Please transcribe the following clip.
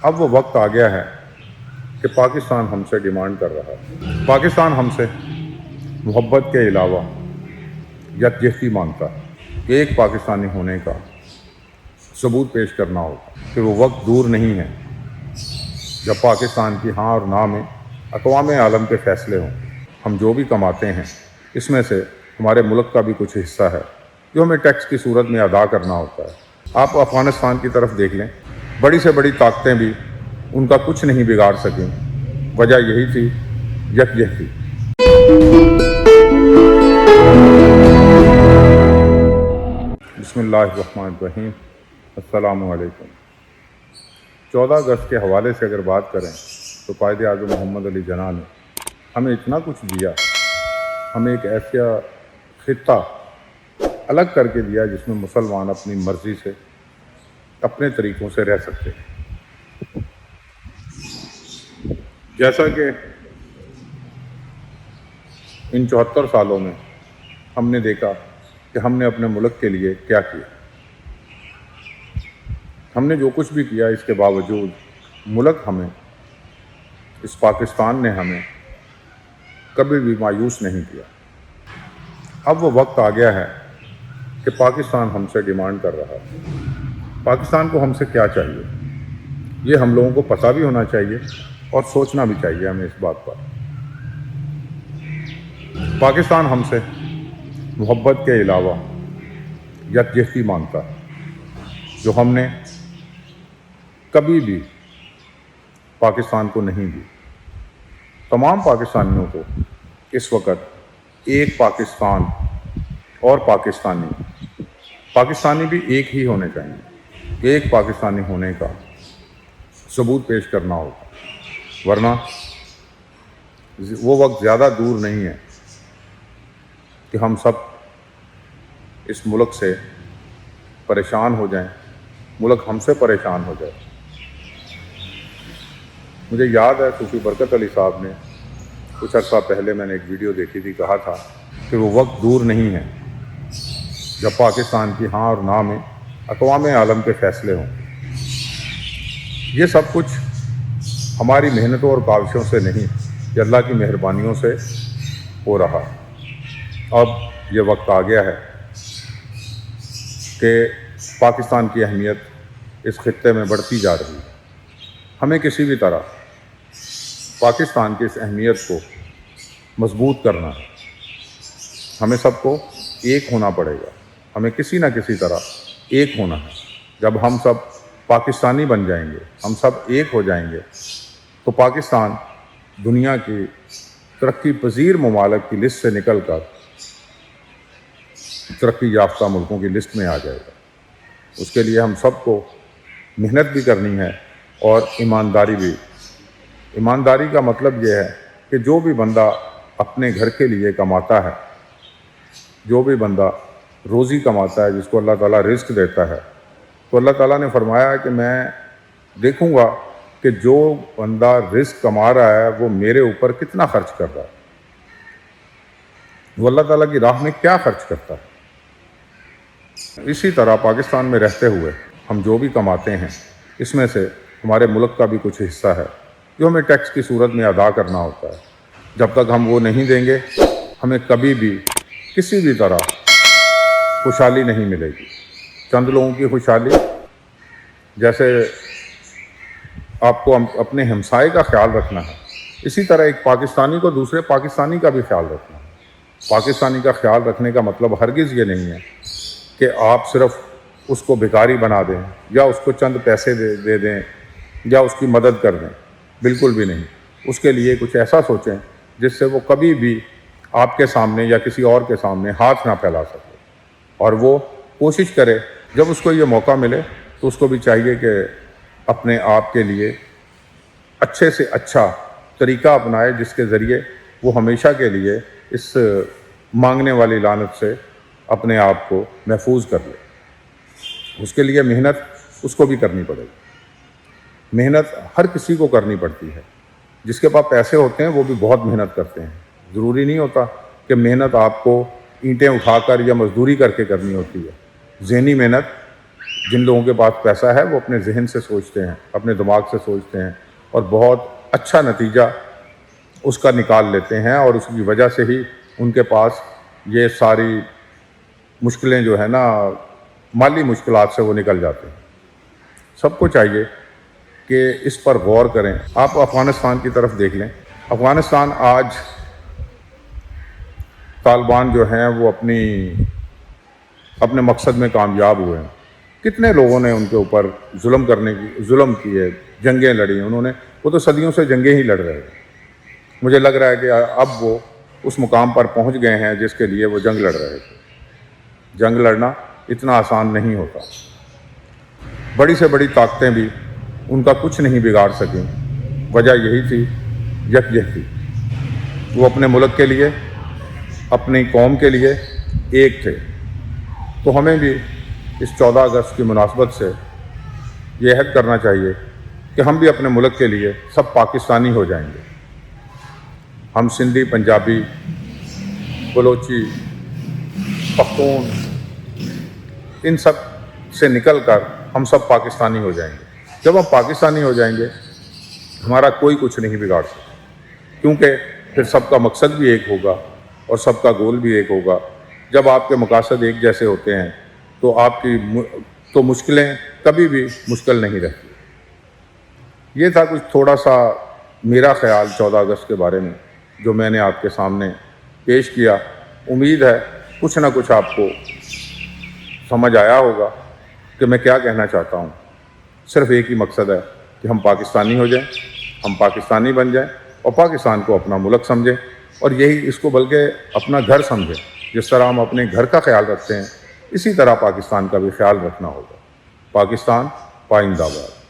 اب وہ وقت آ گیا ہے کہ پاکستان ہم سے ڈیمانڈ کر رہا ہے۔ پاکستان ہم سے محبت کے علاوہ یکجہتی مانگتا ہے۔ ایک پاکستانی ہونے کا ثبوت پیش کرنا ہوگا کہ وہ وقت دور نہیں ہے جب پاکستان کی ہاں اور نہ میں اقوام عالم کے فیصلے ہوں۔ ہم جو بھی کماتے ہیں اس میں سے ہمارے ملک کا بھی کچھ حصہ ہے جو ہمیں ٹیکس کی صورت میں ادا کرنا ہوتا ہے۔ آپ افغانستان کی طرف دیکھ لیں، بڑی سے بڑی طاقتیں بھی ان کا کچھ نہیں بگاڑ سکیں۔ وجہ یہی تھی، یکجہتی۔ بسم اللہ الرحمن الرحیم۔ السلام علیکم۔ 14 اگست کے حوالے سے اگر بات کریں تو قائد اعظم محمد علی جناح نے ہمیں اتنا کچھ دیا، ہمیں ایک ایسا خطہ الگ کر کے دیا جس میں مسلمان اپنی مرضی سے اپنے طریقوں سے رہ سکتے ہیں۔ جیسا کہ ان 74 سالوں میں ہم نے دیکھا کہ ہم نے اپنے ملک کے لیے کیا کیا۔ ہم نے جو کچھ بھی کیا، اس کے باوجود ملک ہمیں، اس پاکستان نے ہمیں کبھی بھی مایوس نہیں کیا۔ اب وہ وقت آ گیا ہے کہ پاکستان ہم سے ڈیمانڈ کر رہا ہے۔ پاکستان کو ہم سے کیا چاہیے، یہ ہم لوگوں کو پتہ بھی ہونا چاہیے اور سوچنا بھی چاہیے ہمیں اس بات پر۔ پاکستان ہم سے محبت کے علاوہ یکجہتی مانگتا ہے، جو ہم نے کبھی بھی پاکستان کو نہیں دی۔ تمام پاکستانیوں کو اس وقت ایک پاکستان اور پاکستانی بھی ایک ہی ہونے چاہیے۔ ایک پاکستانی ہونے کا ثبوت پیش کرنا ہوگا، ورنہ وہ وقت زیادہ دور نہیں ہے کہ ہم سب اس ملک سے پریشان ہو جائیں، ملک ہم سے پریشان ہو جائے۔ مجھے یاد ہے صوفی برکت علی صاحب نے کچھ عرصہ پہلے، میں نے ایک ویڈیو دیکھی تھی، کہا تھا کہ وہ وقت دور نہیں ہے جب پاکستان کی ہاں اور نہ میں اقوام عالم کے فیصلے ہوں۔ یہ سب کچھ ہماری محنتوں اور کاوشوں سے نہیں، یہ اللہ کی مہربانیوں سے ہو رہا ہے۔ اب یہ وقت آ گیا ہے کہ پاکستان کی اہمیت اس خطے میں بڑھتی جا رہی ہے۔ ہمیں کسی بھی طرح پاکستان کی اس اہمیت کو مضبوط کرنا ہے۔ ہمیں سب کو ایک ہونا پڑے گا، ہمیں کسی نہ کسی طرح ایک ہونا ہے۔ جب ہم سب پاکستانی بن جائیں گے، ہم سب ایک ہو جائیں گے، تو پاکستان دنیا کی ترقی پذیر ممالک کی لسٹ سے نکل کر ترقی یافتہ ملکوں کی لسٹ میں آ جائے گا۔ اس کے لیے ہم سب کو محنت بھی کرنی ہے اور ایمانداری بھی۔ ایمانداری کا مطلب یہ ہے کہ جو بھی بندہ اپنے گھر کے لیے کماتا ہے، جو بھی بندہ روزی کماتا ہے، جس کو اللہ تعالیٰ رزق دیتا ہے، تو اللہ تعالیٰ نے فرمایا ہے کہ میں دیکھوں گا کہ جو بندہ رزق کما رہا ہے وہ میرے اوپر کتنا خرچ کر رہا ہے، وہ اللہ تعالیٰ کی راہ میں کیا خرچ کرتا ہے۔ اسی طرح پاکستان میں رہتے ہوئے ہم جو بھی کماتے ہیں اس میں سے ہمارے ملک کا بھی کچھ حصہ ہے جو ہمیں ٹیکس کی صورت میں ادا کرنا ہوتا ہے۔ جب تک ہم وہ نہیں دیں گے، ہمیں کبھی بھی کسی بھی طرح خوشحالی نہیں ملے گی۔ چند لوگوں کی خوشحالی، جیسے آپ کو اپنے ہمسائے کا خیال رکھنا ہے، اسی طرح ایک پاکستانی کو دوسرے پاکستانی کا بھی خیال رکھنا ہے۔ پاکستانی کا خیال رکھنے کا مطلب ہرگز یہ نہیں ہے کہ آپ صرف اس کو بھکاری بنا دیں یا اس کو چند پیسے دے دیں یا اس کی مدد کر دیں، بالکل بھی نہیں۔ اس کے لیے کچھ ایسا سوچیں جس سے وہ کبھی بھی آپ کے سامنے یا کسی اور کے سامنے ہاتھ نہ پھیلا سکے، اور وہ کوشش کرے جب اس کو یہ موقع ملے تو اس کو بھی چاہیے کہ اپنے آپ کے لیے اچھے سے اچھا طریقہ اپنائے جس کے ذریعے وہ ہمیشہ کے لیے اس مانگنے والی لعنت سے اپنے آپ کو محفوظ کر لے۔ اس کے لیے محنت اس کو بھی کرنی پڑے گی۔ محنت ہر کسی کو کرنی پڑتی ہے۔ جس کے پاس پیسے ہوتے ہیں وہ بھی بہت محنت کرتے ہیں۔ ضروری نہیں ہوتا کہ محنت آپ کو اینٹیں اٹھا کر یا مزدوری کر کے کرنی ہوتی ہے۔ ذہنی محنت جن لوگوں کے پاس پیسہ ہے وہ اپنے ذہن سے سوچتے ہیں، اپنے دماغ سے سوچتے ہیں اور بہت اچھا نتیجہ اس کا نکال لیتے ہیں، اور اس کی وجہ سے ہی ان کے پاس یہ ساری مشکلیں جو ہے نا مالی مشکلات سے وہ نکل جاتے ہیں۔ سب کو چاہیے کہ اس پر غور کریں۔ آپ افغانستان کی طرف دیکھ لیں، افغانستان آج طالبان جو ہیں وہ اپنے مقصد میں کامیاب ہوئے ہیں۔ کتنے لوگوں نے ان کے اوپر ظلم کیے، جنگیں لڑی انہوں نے، وہ تو صدیوں سے جنگیں ہی لڑ رہے ہیں۔ مجھے لگ رہا ہے کہ اب وہ اس مقام پر پہنچ گئے ہیں جس کے لیے وہ جنگ لڑ رہے تھے۔ جنگ لڑنا اتنا آسان نہیں ہوتا۔ بڑی سے بڑی طاقتیں بھی ان کا کچھ نہیں بگاڑ سکیں۔ وجہ یہی تھی، یکجہتی۔ وہ اپنے ملک کے لیے، اپنی قوم کے لیے ایک تھے۔ تو ہمیں بھی اس 14 اگست کی مناسبت سے یہ عہد کرنا چاہیے کہ ہم بھی اپنے ملک کے لیے سب پاکستانی ہو جائیں گے۔ ہم سندھی، پنجابی، بلوچی، پختون، ان سب سے نکل کر ہم سب پاکستانی ہو جائیں گے۔ جب ہم پاکستانی ہو جائیں گے ہمارا کوئی کچھ نہیں بگاڑ سکتا، کیونکہ پھر سب کا مقصد بھی ایک ہوگا اور سب کا گول بھی ایک ہوگا۔ جب آپ کے مقاصد ایک جیسے ہوتے ہیں تو آپ کی مشکلیں کبھی بھی مشکل نہیں رہتی۔ یہ تھا کچھ تھوڑا سا میرا خیال 14 اگست کے بارے میں جو میں نے آپ کے سامنے پیش کیا۔ امید ہے کچھ نہ کچھ آپ کو سمجھ آیا ہوگا کہ میں کیا کہنا چاہتا ہوں۔ صرف ایک ہی مقصد ہے کہ ہم پاکستانی ہو جائیں، ہم پاکستانی بن جائیں اور پاکستان کو اپنا ملک سمجھیں، اور یہی اس کو بلکہ اپنا گھر سمجھیں۔ جس طرح ہم اپنے گھر کا خیال رکھتے ہیں اسی طرح پاکستان کا بھی خیال رکھنا ہوگا۔ پاکستان پائندہ باد۔